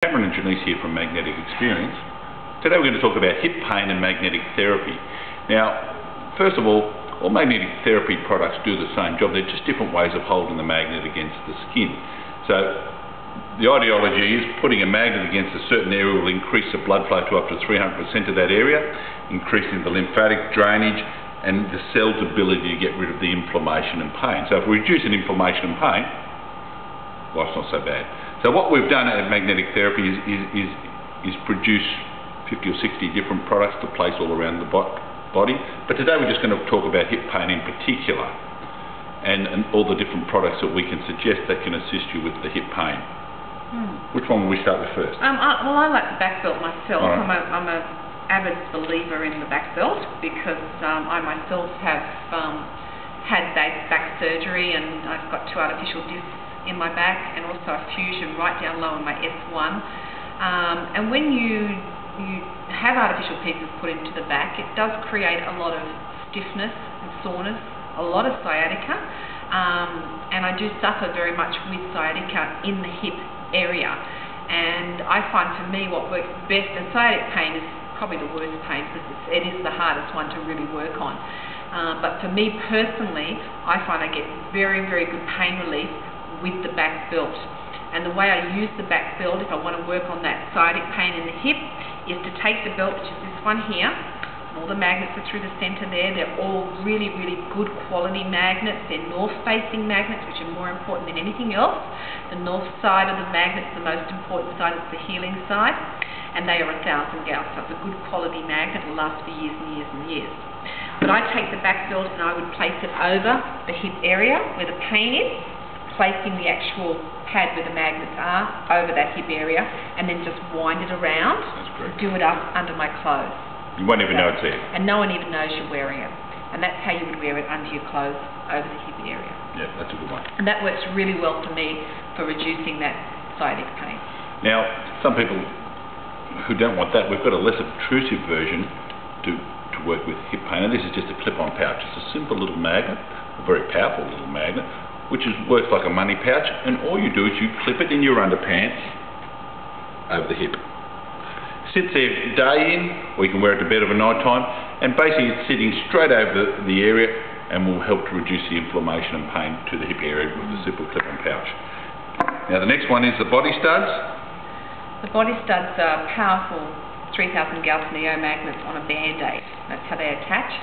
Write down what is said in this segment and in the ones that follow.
Cameron and Janice here from Magnetic Experience. Today we're going to talk about hip pain and magnetic therapy. Now, first of all magnetic therapy products do the same job. They're just different ways of holding the magnet against the skin. So the ideology is putting a magnet against a certain area will increase the blood flow to up to 300% of that area, increasing the lymphatic drainage and the cell's ability to get rid of the inflammation and pain. So if we reduce an inflammation and pain, life's not so bad. So what we've done at Magnetic Therapy is produce 50 or 60 different products to place all around the body. But today we're just going to talk about hip pain in particular and all the different products that we can suggest that can assist you with the hip pain. Which one will we start with first? Well, I like the back belt myself. Right. I'm a avid believer in the back belt because I myself have had back surgery, and I've got 2 artificial discs in my back and also a fusion right down low in my S1. And when you have artificial pieces put into the back, it does create a lot of stiffness and soreness, a lot of sciatica, and I do suffer very much with sciatica in the hip area. And I find for me what works best, and sciatic pain is probably the worst pain because it is the hardest one to really work on. But for me personally, I find I get very, very good pain relief with the back belt. And the way I use the back belt, if I want to work on that sciatic pain in the hip, is to take the belt, which is this one here, and all the magnets are through the center there. They're all really, really good quality magnets. They're north-facing magnets, which are more important than anything else. The north side of the magnet's the most important side, it's the healing side, and they are 1,000 gauss, so it's a good quality magnet. It'll last for years and years and years. But I take the back belt and I would place it over the hip area where the pain is, placing the actual pad where the magnets are over that hip area, and then just wind it around. That's great. Do it up under my clothes. You won't even know it's there. And no one even knows you're wearing it. And that's how you would wear it, under your clothes, over the hip area. Yeah, that's a good one. And that works really well for me for reducing that sciatic pain. Now, some people who don't want that, we've got a less obtrusive version to work with hip pain, and this is just a clip-on pouch. It's a simple little magnet, a very powerful little magnet, which works like a money pouch, and all you do is you clip it in your underpants over the hip. Sits there day in, or you can wear it to bed of a night time, and basically it's sitting straight over the area and will help to reduce the inflammation and pain to the hip area with the simple clip-on pouch. Now the next one is the body studs. The body studs are powerful 3,000 gauss neo magnets on a band-aid. That's how they attach.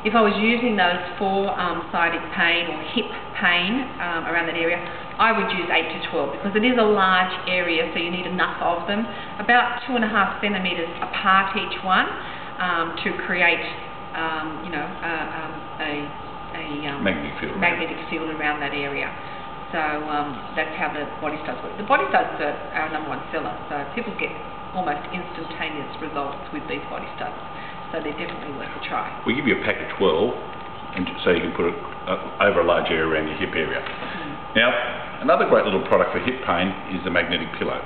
If I was using those for sciatic pain or hip pain around that area, I would use 8 to 12 because it is a large area, so you need enough of them, about 2.5 centimetres apart each one, to create, a magnetic field around that area. So that's how the body studs work. The body studs are our #1 seller, so people get almost instantaneous results with these body studs. So they're definitely worth a try. We give you a pack of 12, and so you can put it over a large area around your hip area. Now, another great little product for hip pain is the magnetic pillow.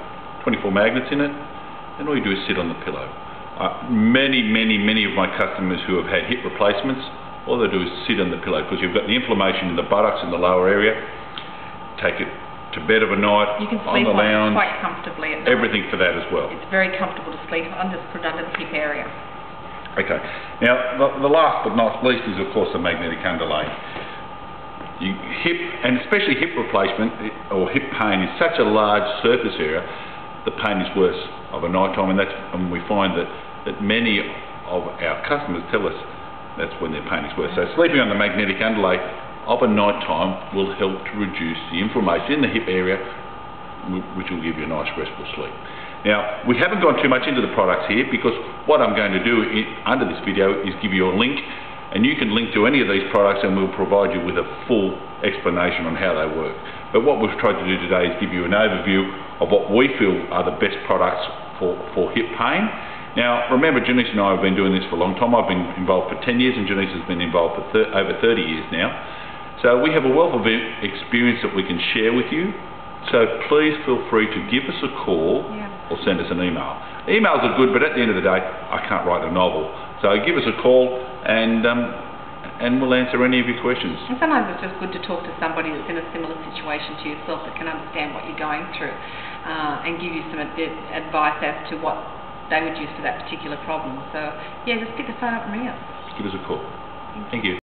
24 magnets in it, and all you do is sit on the pillow. Many of my customers who have had hip replacements, all they do is sit on the pillow because you've got the inflammation in the buttocks in the lower area. Take it to bed of a night, you can on sleep the lounge, quite comfortably at night. Everything for that as well. It's very comfortable to sleep on, just put it under the hip area. Okay, now the last but not least is of course the magnetic underlay. Hip, and especially hip replacement or hip pain, is such a large surface area, the pain is worse of a night time, and we find that many of our customers tell us that's when their pain is worse. So sleeping on the magnetic underlay of a night time will help to reduce the inflammation in the hip area, which will give you a nice restful sleep. Now, we haven't gone too much into the products here because what I'm going to do under this video is give you a link, and you can link to any of these products and we'll provide you with a full explanation on how they work. But what we've tried to do today is give you an overview of what we feel are the best products for hip pain. Now, remember, Janice and I have been doing this for a long time. I've been involved for 10 years and Janice has been involved for over 30 years now. So we have a wealth of experience that we can share with you. So please feel free to give us a call or send us an email. Emails are good, but at the end of the day, I can't write a novel. So give us a call and and we'll answer any of your questions. And sometimes it's just good to talk to somebody that's in a similar situation to yourself that can understand what you're going through and give you some advice as to what they would use for that particular problem. So, yeah, just pick the phone up and ring us. Give us a call. Thank you.